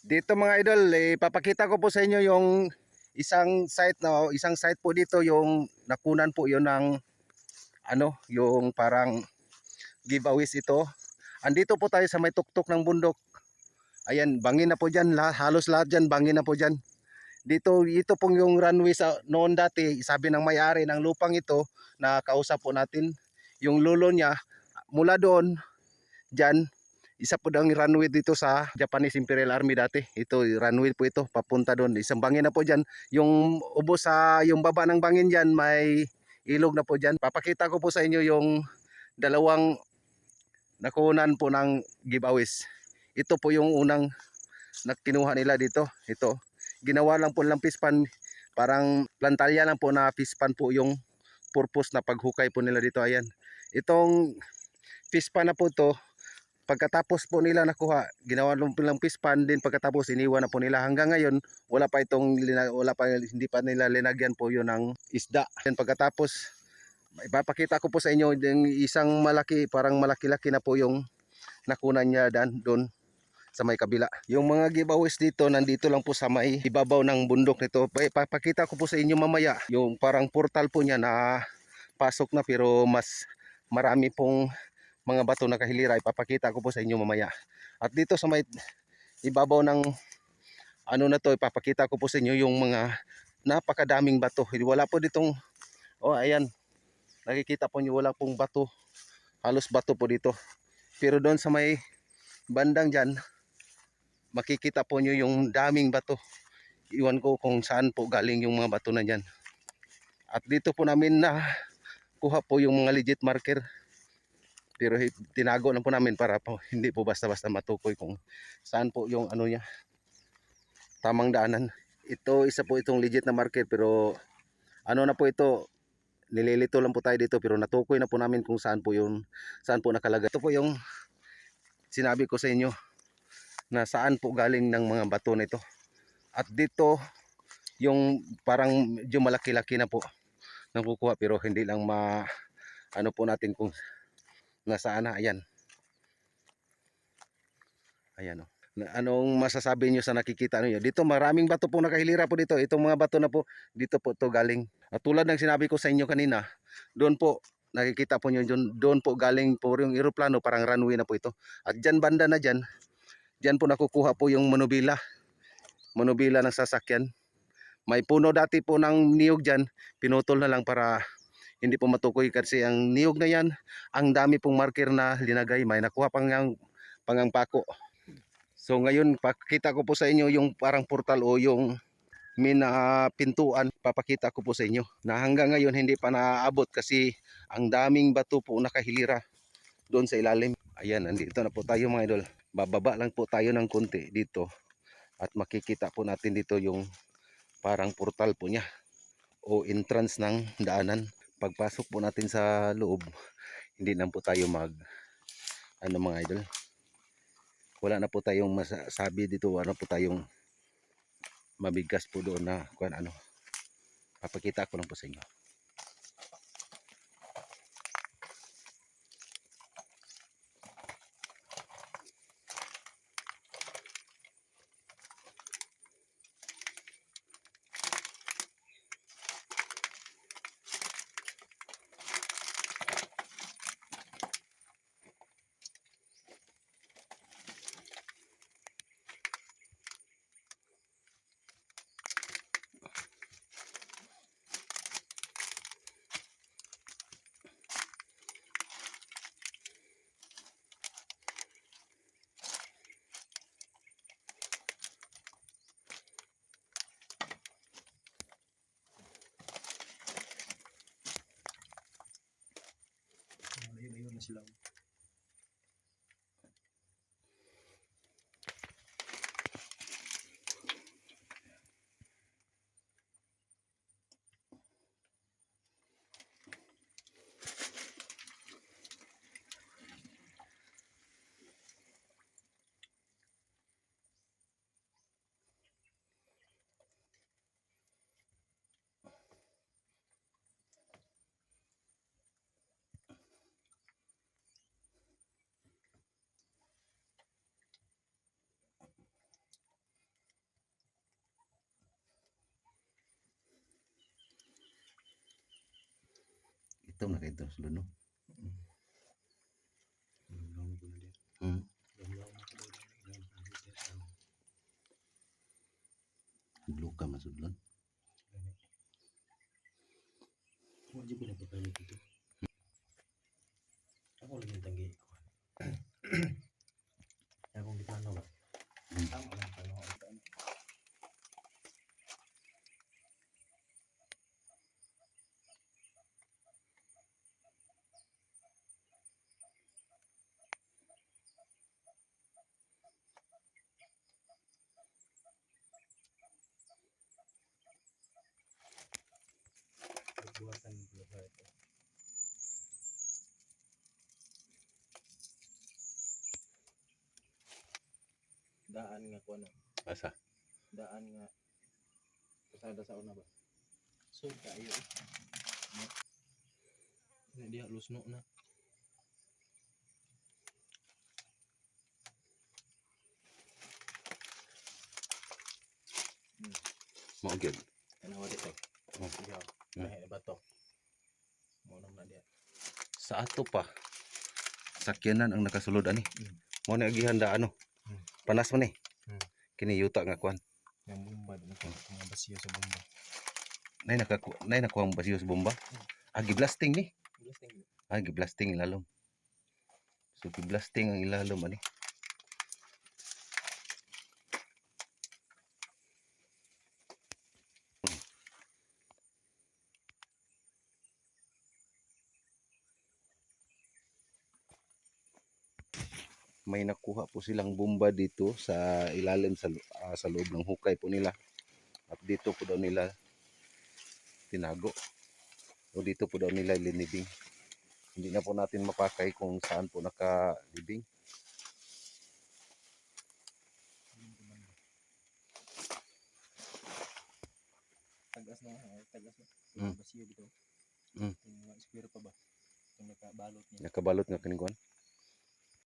Dito mga idol, papakita ko po sa inyo yung isang site po dito, yung nakunan po yun ng yung parang giveaways ito. Andito po tayo sa may tuktok ng bundok. Ayan, bangin na po diyan, halos lahat diyan bangin na po diyan. Ito pong yung runway sa noon dati, sabi ng may-ari ng lupang ito na kausap po natin, yung lolo niya mula doon diyan. Isa po daw ang runway dito sa Japanese Imperial Army dati. Ito, runway po ito, papunta doon. Isang bangin na po dyan. Yung ubos sa, yung baba ng bangin dyan, may ilog na po dyan. Papakita ko po sa inyo yung dalawang nakunan po ng giveaways. Ito po yung unang kinuha nila dito. Ito, ginawa lang po ng pispan. Parang plantalya lang po na pispan po yung purpose na paghukay po nila dito. Ayan. Itong pispan na po to, pagkatapos po nila nakuha, ginawa lang pispan din, pagkatapos iniwan na po nila. Hanggang ngayon, hindi pa nila linagyan po yun ng isda. Then pagkatapos, ipapakita ko po sa inyo yung isang malaki, parang malaki-laki na po yung nakunan niya doon sa may kabila. Yung mga giveaways dito, nandito lang po sa may ibabaw ng bundok nito. Ipapakita ko po sa inyo mamaya, yung parang portal po niya na pasok na, pero mas marami pong mga bato na kahilira. Ipapakita ko po sa inyo mamaya. At dito sa may ibabaw ng na to, ipapakita ko po sa inyo yung mga napakadaming bato. Wala po ditong, ayan, nakikita po nyo, wala pong bato, halos bato po dito. Pero doon sa may bandang dyan, makikita po nyo yung daming bato. Iwan ko kung saan po galing yung mga bato na dyan. At dito po namin na kuha po yung mga legit marker, pero tinago lang po namin para po hindi po basta-basta matukoy kung saan po yung niya, tamang daanan. Ito, isa po itong legit na marker, pero na po ito, nililito lang po tayo dito, pero natukoy na po namin kung saan po nakalagay. Ito po yung sinabi ko sa inyo na saan po galing ng mga bato nito. At dito yung parang medyo malaki-laki na po nakukuha, pero hindi lang po natin kung nasaan na. Ayan. Ayan o. Anong masasabi nyo sa nakikita nyo? Dito maraming bato po nakahilira po dito. Itong mga bato na po, dito po to galing. At tulad ng sinabi ko sa inyo kanina, doon po, nakikita po nyo, doon po galing po yung eroplano, parang runway na po ito. At dyan banda na dyan po nakukuha po yung manubila ng sasakyan. May puno dati po ng niyog dyan, pinutol na lang para hindi po matukoy, kasi ang niyog na yan, ang dami pong marker na linagay. May nakuha pangang pako. So ngayon, pakita ko po sa inyo yung parang portal o yung pintuan. Papakita ko po sa inyo na hanggang ngayon hindi pa naaabot, kasi ang daming bato po nakahilira doon sa ilalim. Ayan, nandito na po tayo mga idol. Bababa lang po tayo ng konti dito at makikita po natin dito yung parang portal po niya o entrance ng daanan. Pagpasok po natin sa loob, hindi na po tayo mga idol, wala na po tayong masasabi dito, wala po tayong mabigas po doon na papakita ko lang po sa inyo. Ayun na sila. Itom na kayo sulod no. Lamlaw ko na diyan. Lamlaw na ko diyan. Luka masudlon. Wala ko na papalit dito. Ako lagi tanggi ko. Akong gitano ba? Tama lang tanong ang tanong. Buatan lupa ito. Daan nga ko ano? Asa? Daan nga kasada sa una ba? So kayo. Ini dia lusno na. Mo gyud. Tanawa dito. Oh. Iya. Lahi ba to? Mo na dia. Sa ato pa. Sakyanan ang nakasulod ani. Mo ni agihan da ano. Panas man ni. Kini yuta nga kwan. Yang bomba na ko mga basiyo sa bomba. Nay nakuha ang basiyo sa bomba. Agi blasting ni. Blasting. Agi blasting ilalom. So blasting ang ilalom ani. May nakuha po silang bomba dito sa ilalim sa loob ng hukay po nila. At dito po daw nila tinago. O dito po daw nila linibing. Hindi na po natin mapakay kung saan po nakalibing. Tagas na, tagas na. Basiyo dito. Mm. Square pa ba? Yung nakabalot niya. Nakabalot nga kining kwan.